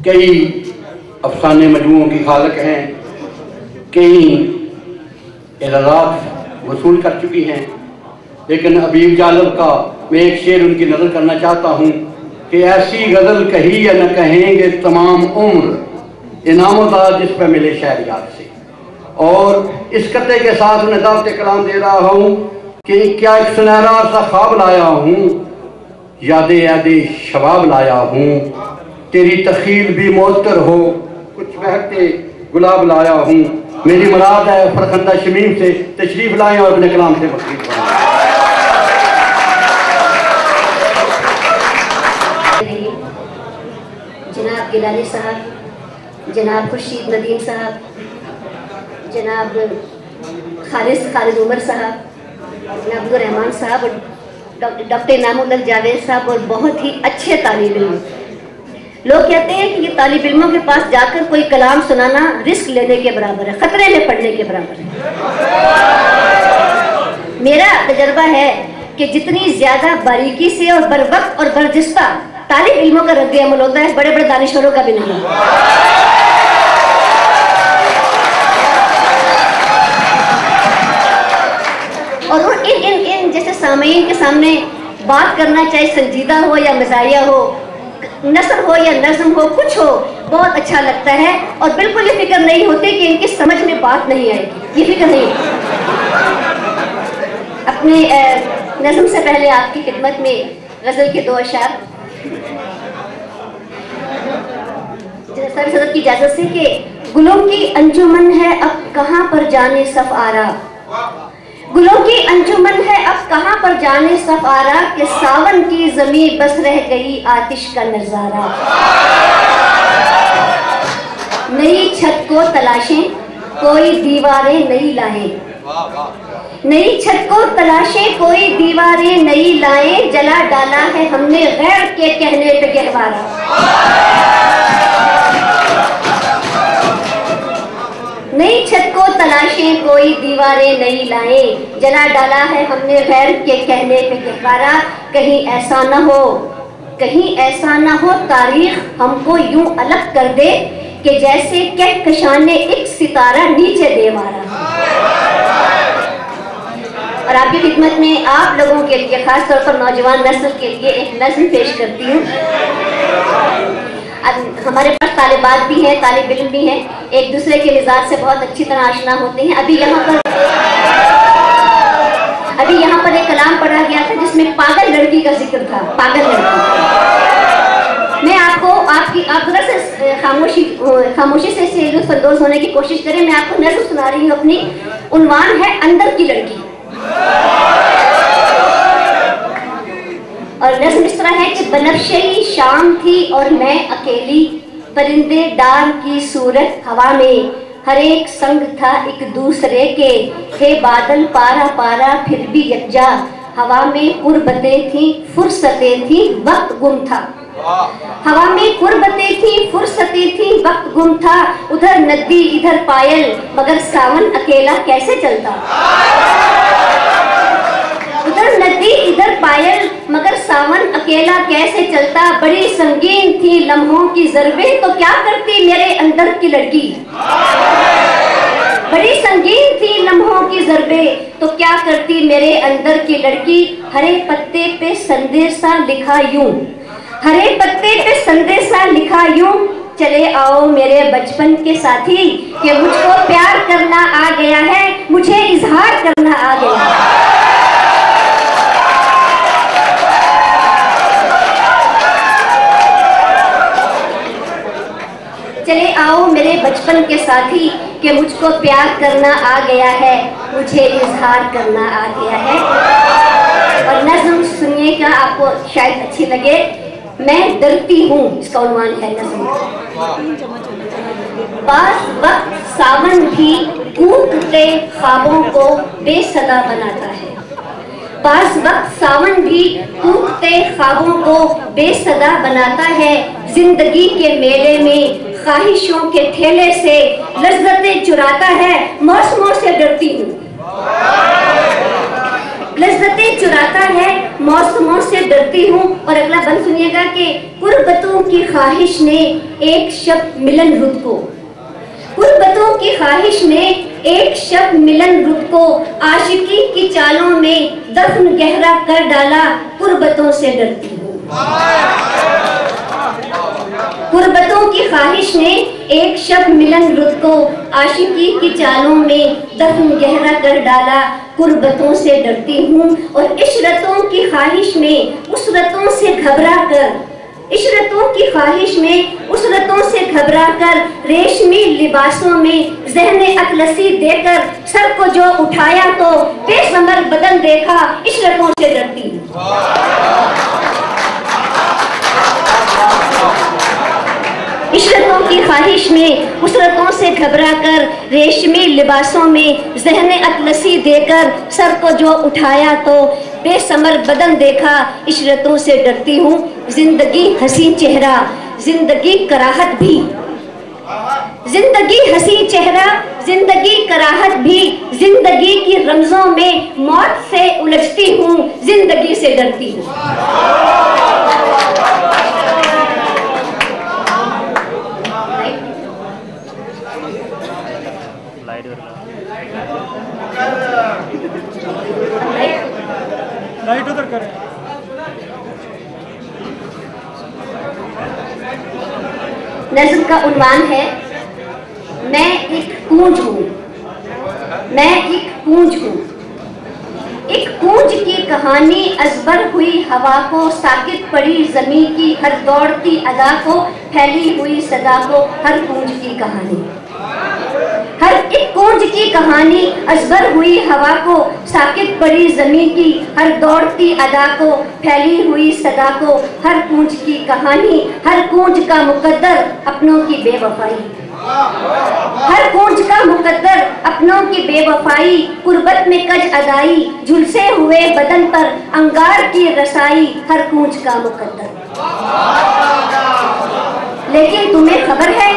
कई अफसाने मजमूओं की खालक हैं, कई एजाज़ात वसूल कर चुकी हैं, लेकिन अबीब जालब का मैं एक शेर उनकी नज़र करना चाहता हूँ कि ऐसी गज़ल कही या न कहेंगे तमाम उम्र इनामदार जिस पर मिले शहरियार से। और इस कते के साथ उन्हें दावत कलाम दे रहा हूँ कि क्या एक सुनहरा सा ख्वाब लाया हूँ, यादे यादे शबाब लाया हूँ, तेरी तखील भी मोहतर हो, कुछ बहते गुलाब लाया हूँ। मेरी मुराद है फरखंदा शमीम से तशरीफ लाएं और अपने कलाम से मकसूद बनाएं। जनाब गिलानी साहब, जनाब खुर्शीद नदीम साहब, जनाब खालिद उमर साहब, जनाब अब्दुल रहमान साहब और डॉक्टर नामुल जावेद साहब और बहुत ही अच्छे तालिब इल्म। लोग कहते हैं कि ये तालिब इल्मों के पास जाकर कोई कलाम सुनाना रिस्क लेने के बराबर है, खतरे में पड़ने के बराबर है। मेरा तजर्बा है कि जितनी ज्यादा बारीकी से और बरवक्त और बर्जिस्ता तालिब इल्मों का रद्द अमल होता है, बड़े बड़े दानिशवरों का भी नहीं। और इन जैसे सामईन के सामने बात करना, चाहे संजीदा हो या मज़ाहिया हो, नसर हो या नज़म हो, कुछ हो, बहुत अच्छा लगता है। और बिल्कुल ये फिक्र नहीं होती कि इनकी समझ में बात नहीं आएगी, ये फिक्र नहीं। अपने नज़म से पहले आपकी खिदमत में गज़ल के दो अशार सदर की इजाज़त से कि गुलों की अंजुमन है अब कहाँ पर जाने सफ आरा, गुलों की अंजुमन है अब कहाँ पर जाने सफ आरा, कि सावन की ज़मीं बस रह गई आतिश का नज़ारा। नई छत को तलाशें कोई दीवारें नई लाएं, नई छत को तलाशें कोई दीवारें नई लाएं, जला डाला है हमने गैर के कहने पे गहवारा। नई छत को तलाशें कोई दीवारें नई लाएं, जला डाला है हमने गैर के कहने पे गहवारा। कहीं ऐसा न हो, कहीं ऐसा न हो तारीख हमको यूं अलग कर दे, कि जैसे कहकशाने एक सितारा नीचे दे मारा। और आपकी खिदमत में आप लोगों के लिए, खासतौर पर नौजवान नस्ल के लिए एक नज़्म पेश करती हूँ। हमारे पास तालिबात भी हैं, तालिब इल्म भी हैं, एक दूसरे के मिजाज से बहुत अच्छी तरह आशना होते हैं। अभी यहाँ पर एक कलाम पढ़ा गया था जिसमें पागल लड़की का जिक्र था, पागल लड़की। मैं आपको आप थोड़ा से खामोशी से लुत्फ़अंदोज़ होने की कोशिश करें। मैं आपको नज़्म सुना रही हूँ अपनी, उन्वान है अंदर की लड़की। और नज़्म इस तरह है कि बनफ्शेई शाम थी और मैं अकेली, परिंदे डार की सूरत हवा में, हर एक संग था एक दूसरे के, थे बादल पारा पारा फिर भी यकजा, हवा में कुर्बतें थी फुर्सतें थी वक्त गुम था। हवा में कुर्बतें थी फुर्सतें थी वक्त गुम था, उधर नदी इधर पायल मगर सावन अकेला कैसे चलता। उधर नदी इधर पायल मगर सावन अकेला कैसे चलता, बड़ी संगीन थी लम्हों की ज़रबें तो क्या करती मेरे अंदर की लड़की। बड़ी संगीन थी लम्हों की ज़रबें तो क्या करती मेरे अंदर की लड़की। हरे पत्ते पे संदेशा लिखा यूं, हरे पत्ते पे संदेशा लिखा यूं, चले आओ मेरे बचपन के साथी, कि मुझको प्यार करना आ गया है, मुझे इजहार करना आ गया है। चले आओ मेरे बचपन के साथी, कि मुझको प्यार करना आ गया है, मुझे इजहार करना आ गया है। और नज़्म सुनिएगा, आपको शायद अच्छी लगे। मैं डरती हूँ, इसका उन्वान है नज़्म। बाज़ वक्त सावन भी टूटते ख्वाबों को बेसदा बनाता है, बाज़ वक्त सावन भी टूटते ख्वाबों को बेसदा बनाता है। जिंदगी के मेले में ख्वाहिशों के ठेले से लज्जतें चुराता है, मौसमों से डरती हूँ। लज्जतें चुराता है मौसमों से डरती हूँ। और अगला बंद सुनिएगा कि कुर्बतों की ख्वाहिश ने एक शब्द मिलन रुत को, कुर्बतों की ख्वाहिश ने एक शब्द मिलन रुत को आशिकी की चालों में दफन गहरा कर डाला, कुर्बतों से डरती हूँ। कुर्बतों की ख्वाहिश ने एक शब्द मिलन रुत को आशिकी की चालों में दफन गहरा कर डाला, कुर्बतों से डरती हूँ। और इशरतों की ख्वाहिश में उसरतों से घबरा कर, इशरतों की ख्वाहिश में उसरतों से घबरा कर रेशमी लिबासों में ज़हने अकलसी देकर सर को जो उठाया तो बेसमर बदन देखा, इशरतों से डरती हूँ। इशरतों की ख्वाहिश में उसरतों से घबरा कर रेशमी लिबासों में ज़हने अतलसी देकर सर को जो उठाया तो बेसमर बदन देखा, इशरतों से डरती हूँ। जिंदगी हसी चेहरा, जिंदगी कराहत भी, जिंदगी हसी चेहरा, जिंदगी कराहत भी, जिंदगी की रमजों में मौत से उलझती हूँ, जिंदगी से डरती हूँ। लाइट उधर करें। नज़्म का उन्वान है मैं एक कूंज हूँ, मैं एक कूंज हूँ। एक कूंज की कहानी अजबर हुई हवा को, साकित पड़ी जमी की हर दौड़ती अदा को, फैली हुई सदा को, हर कूंज की कहानी, हर एक कूंज की कहानी अजबर हुई हवा को, साकित पड़ी जमी की हर दौड़ती अदा को, फैली हुई सदा को, हर कूंज की कहानी, हर कूंज का मुकद्दर अपनों की बेवफाई, हर कूंज का मुकद्दर अपनों की बेवफाई, कुर्बत में कज अदाई, झुलसे हुए बदन पर अंगार की रसाई, हर कूंज का मुकद्दर। लेकिन तुम्हें खबर है,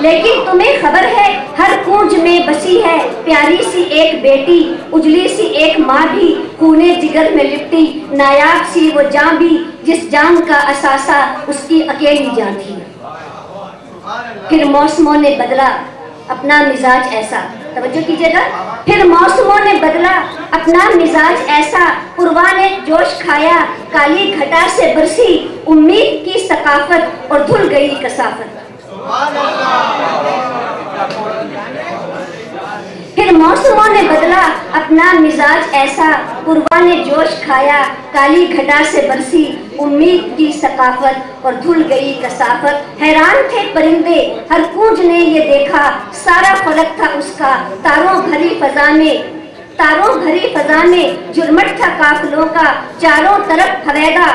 लेकिन तुम्हें खबर है, हर कूंज में बसी है प्यारी सी एक बेटी, उजली सी एक माँ भी, खूने जिगर में लिपटी, नायाब सी वो जान भी, जिस जान का असासा उसकी अकेली जान थी। फिर मौसमों ने बदला अपना मिजाज ऐसा, तवज्जो कीजिएगा, फिर मौसमों ने बदला अपना मिजाज ऐसा, पुरवा ने जोश खाया, काली घटा से बरसी उम्मीद की सकाफत और धुल गई कसाफत। फिर मौसमों ने बदला अपना मिजाज ऐसा, पुरवा ने जोश खाया, काली घटा से बरसी उम्मीद की सकाफत और धुल गई कसाफत। हैरान थे परिंदे, हर कूंज ने ये देखा, सारा फलक था उसका तारों भरी फजा में, तारों भरी फजा में जुर्मट था काफिलों का, चारों तरफ फरेगा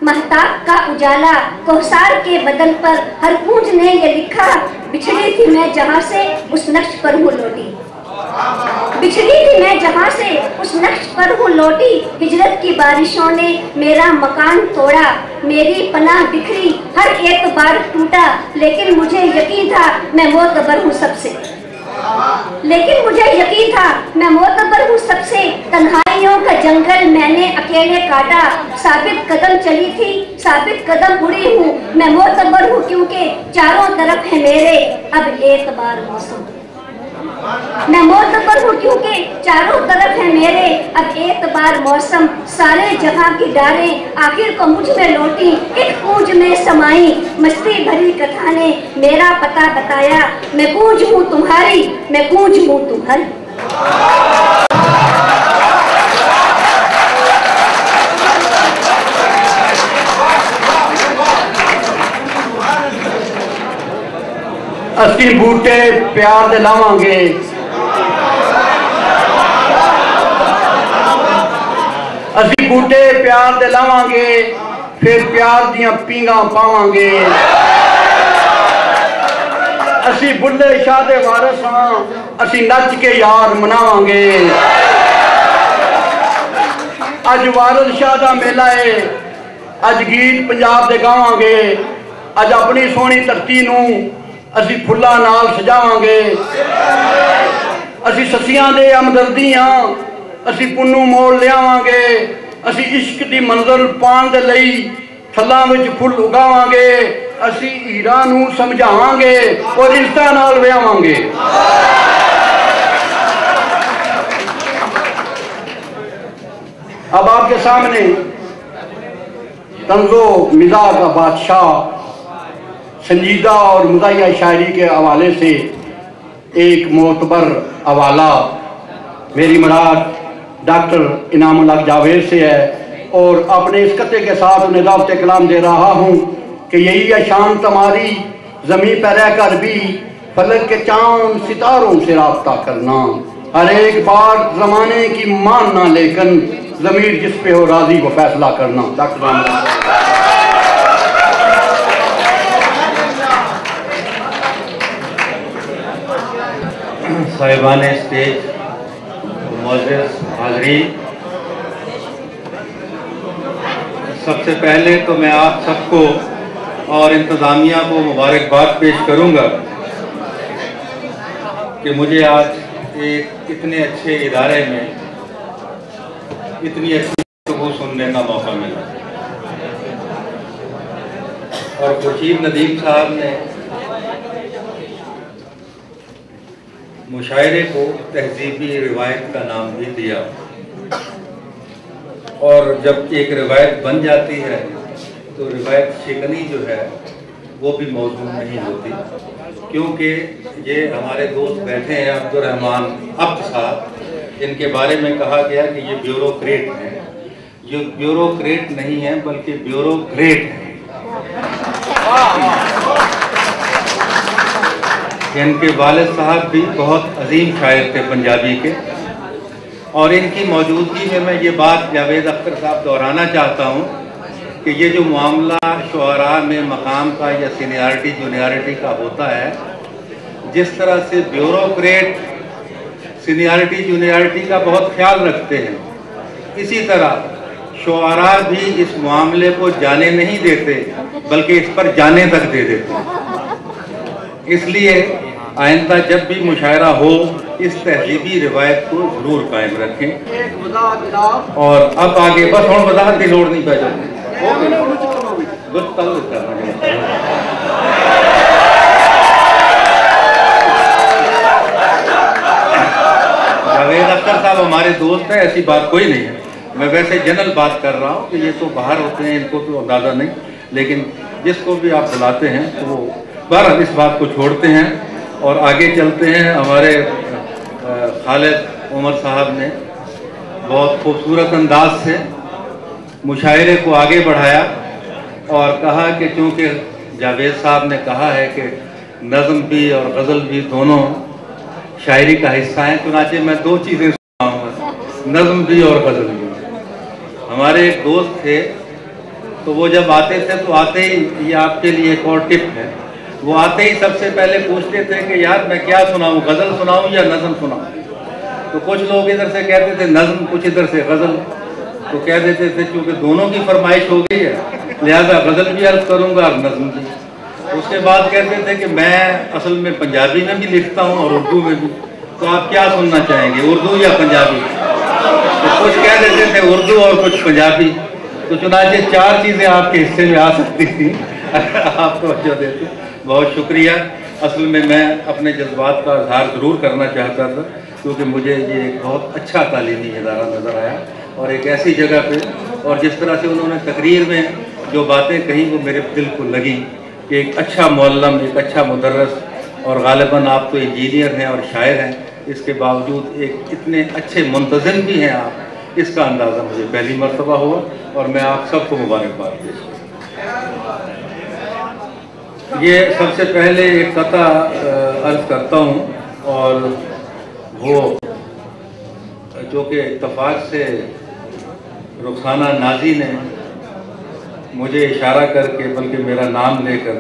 महताब का उजाला, कोहसार के बदन पर हर कूंज ने ये लिखा, बिछड़ी थी मैं जहाँ से उस नक्श पर हूँ लौटी, बिछड़ी थी मैं जहाँ से उस नक्श पर हूँ लौटी, हिजरत की बारिशों ने मेरा मकान तोड़ा, मेरी पनाह बिखरी हर एक बार टूटा, लेकिन मुझे यकीन था मैं मोतबर हूँ सबसे, लेकिन मुझे यकीन था मैं मोतबर हूँ सबसे। तन्हाइयों का जंगल मैंने अकेले काटा, साबित कदम चली थी साबित कदम उड़ी हूँ, मैं मोतबर हूँ क्योंकि चारों तरफ है मेरे अब एतबार मौसम, मैं मोतबर हूँ क्योंकि चारों तरफ है मेरे अब एतबार मौसम। सारे जहां की डारें आखिर को मुझ में लौटी, एक कूंज में समाई, मस्ती भरी कथा ने मेरा पता बताया, मैं कूंज हूँ तुम्हारी, मैं कूंज हूँ तुम्हारी। असी बूटे प्यार दे लावांगे, असी बूटे प्यार दे लावांगे, फिर प्यार दियां पींगा पावांगे। असी बुल्ले शाह दे वारिस हां, असी नच के यार मनावांगे। अज वारिस शाह दा मेला है, अज गीत पंजाब दे गावांगे, अज अपनी सोहनी धरती नूं असी फुल्लां नाल सजावांगे। असी ससियां दे हमदर्दी हां, असी पुन्नू मोड़ लियावांगे, असी इश्क दी मंजर पाण दे लई थल्लां विच फुੱਲ उगावांगे, असी हीरा नूं समझावांगे और इज्जतां नाल विआवांगे। अब आपके सामने तंज़ो मिज़ाज का बादशाह संजीदा और मुज़ाहिया शायरी के हवाले से एक मोतबर हवाला मेरी मुराद डॉक्टर इनामुल हक जावेद से है और अपने इस कते के साथ उन्हें दावत कलाम दे रहा हूँ कि यही है शान तुम्हारी ज़मीन पर रहकर भी फलक के चांद सितारों से राब्ता करना, हर एक बार ज़माने की मानना लेकिन ज़मीर जिस पे हो राजी वो फैसला करना। डॉक्टर साहिबान स्टेज, मोअज़्ज़िज़ हाज़रीन, सबसे पहले तो मैं आप सबको और इंतज़ामिया को मुबारकबाद पेश करूंगा कि मुझे आज एक इतने अच्छे इदारे में इतनी अच्छी गुफ्तगू सुनने का मौका मिला। और खुर्शीद नदीम साहब ने मुशायरे को तहजीबी रिवायत का नाम भी दिया, और जब एक रिवायत बन जाती है तो रिवायत शिकनी जो है वो भी मौजूद नहीं होती, क्योंकि ये हमारे दोस्त बैठे हैं अब्दुर्रहमान अब्द साहब, इनके बारे में कहा गया कि ये ब्यूरोक्रेट हैं। ये ब्यूरोक्रेट नहीं है बल्कि ब्यूरोक्रेट हैं। इनके वालिद साहब भी बहुत अजीम शायर थे पंजाबी के, और इनकी मौजूदगी में मैं ये बात जावेद अख्तर साहब दोहराना चाहता हूँ कि ये जो मामला शुअरा में मकाम का या सीनियरिटी जूनियरिटी का होता है, जिस तरह से ब्यूरोक्रेट सीनियरिटी जूनियरिटी का बहुत ख्याल रखते हैं, इसी तरह शुअरा भी इस मामले को जाने नहीं देते बल्कि इस पर जाने तक दे देते हैं। इसलिए आइंदा जब भी मुशायरा हो इस तहजीबी रिवायत को जरूर कायम रखें। और अब आगे बस हम वजाहत की लोड़ नहीं पै जाती। जावेद अख्तर साहब हमारे दोस्त हैं, ऐसी बात कोई नहीं है। मैं वैसे जनरल बात कर रहा हूँ कि ये तो बाहर होते हैं, इनको तो अंदाज़ा नहीं, लेकिन जिसको भी आप बुलाते हैं तो वो बार इस बात को छोड़ते हैं और आगे चलते हैं। हमारे खालिद उमर साहब ने बहुत खूबसूरत अंदाज से मुशायरे को आगे बढ़ाया और कहा कि चूँकि जावेद साहब ने कहा है कि नज़म भी और गज़ल भी दोनों शायरी का हिस्सा हैं, चुनाचे मैं दो चीज़ें सुनाऊँगा, नज़म भी और गज़ल भी। हमारे एक दोस्त थे, तो वो जब आते थे तो आते ही, ये आपके लिए एक और टिप है, वो आते ही सबसे पहले पूछते थे कि यार मैं क्या सुनाऊँ, गज़ल सुनाऊँ या नज़म सुनाऊँ। तो कुछ लोग इधर से कहते थे नज़म, कुछ इधर से गज़ल। तो कह देते थे क्योंकि दोनों की फरमाइश हो गई है लिहाजा गज़ल भी अर्ज़ करूँगा और नज़म भी। उसके बाद कहते थे कि मैं असल में पंजाबी में भी लिखता हूँ और उर्दू में भी, तो आप क्या सुनना चाहेंगे, उर्दू या पंजाबी? तो कुछ कह देते थे उर्दू और कुछ पंजाबी। तो चुनाचे चार चीज़ें आपके हिस्से में आ सकती थी आप तवज्जो देते। बहुत शुक्रिया। असल में मैं अपने जज्बात का इजहार ज़रूर करना चाहता था, क्योंकि मुझे ये एक बहुत अच्छा तालीमी इदारा नज़र आया और एक ऐसी जगह पे, और जिस तरह से उन्होंने तकरीर में जो बातें कही वो मेरे दिल को लगी कि एक अच्छा मुअल्लम, एक अच्छा मुदर्रिस, और गालिबन आप तो इंजीनियर हैं और शायर हैं, इसके बावजूद एक इतने अच्छे मुंतज़िम भी हैं आप, इसका अंदाज़ा मुझे पहली मरतबा हुआ और मैं आप सबको मुबारकबाद पेश करता हूँ। ये सबसे पहले एक कथा अर्ज़ करता हूँ, और वो जो कि इत्तफाक से रुखसाना नाजी ने मुझे इशारा करके, बल्कि मेरा नाम लेकर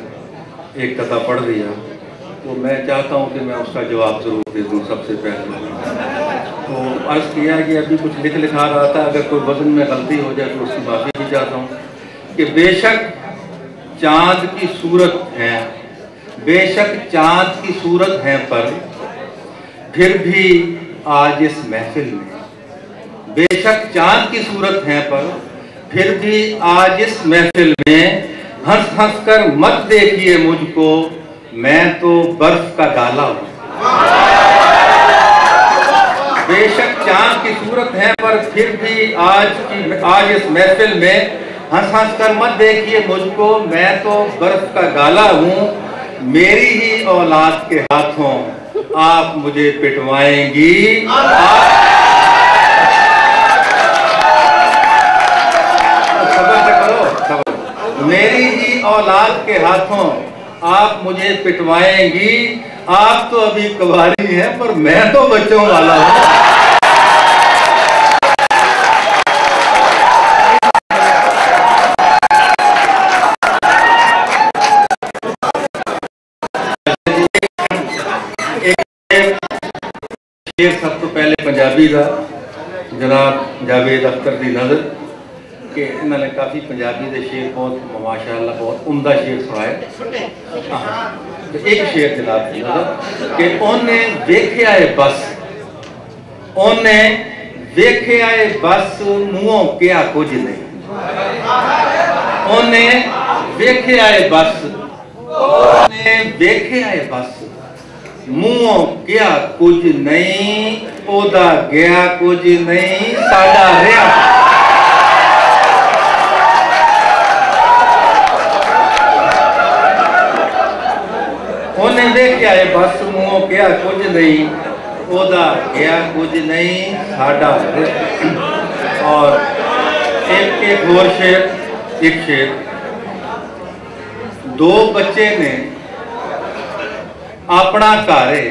एक कथा पढ़ दिया, तो मैं चाहता हूँ कि मैं उसका जवाब ज़रूर दे दूँ। सबसे पहले तो अर्ज़ किया कि अभी कुछ लिखा रहा था, अगर कोई वज़न में गलती हो जाए तो उसकी माफ़ी भी चाहता हूँ कि बेशक चाँद की सूरत है, बेशक चाँद की सूरत है, पर फिर भी आज इस महफिल में बेशक चांद की सूरत है पर फिर भी आज इस महफिल में हंस हंस कर मत देखिए मुझको, मैं तो बर्फ का गाला हूं। बेशक चांद की सूरत है पर फिर भी आज इस महफिल में हंस हंस कर मत देखिए मुझको, मैं तो बर्फ का गाला हूं। मेरी ही औलाद के हाथों आप मुझे पिटवाएंगी, मेरी ही औलाद के हाथों आप मुझे पिटवाएंगी। आप तो अभी कुंवारी हैं पर मैं तो बच्चों वाला हूं। शेर सब तो पहले पंजाबी का जनाब जावेद अख्तर दी नज़र कि इन्होंने काफ़ी पंजाबी के शेर बहुत माशाअल्लाह बहुत उम्दा शेर सुनाए। तो एक शेर जनाब दी नज़र कि उन्हें वेख्या है बस, उन्हें वेख्या है बस मुँहों क्या कुछ नहीं, उन्हें वेख्या है बस, उन्हें वेख्या है बस मुँहों क्या कुछ नहीं, ओदा गया कुछ नहीं, साडा रहा। उन्हें देखा है बस मुँहों क्या कुछ नहीं, ओदा गया कुछ नहीं, साडा रहा। और एक और शेर, एक शेर, दो बच्चे ने अपना घर है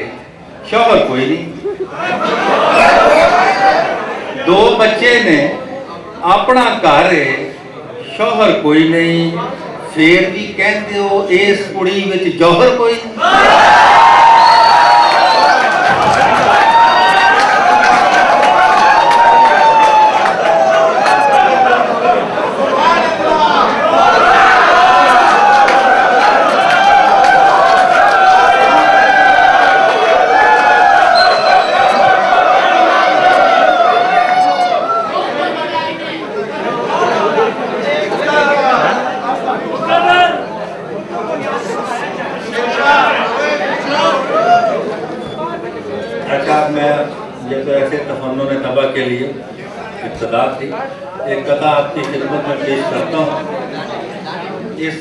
शौहर कोई नहीं, दो बच्चे ने अपना घर है शौहर कोई नहीं, फिर भी कहते हो इस कुड़ी विच जौहर कोई नहीं। ये तो ऐसे तफन्नुन तबा के लिए इब्तिदा थी। एक कथा आपकी खिदमत में पेश करता हूँ। इस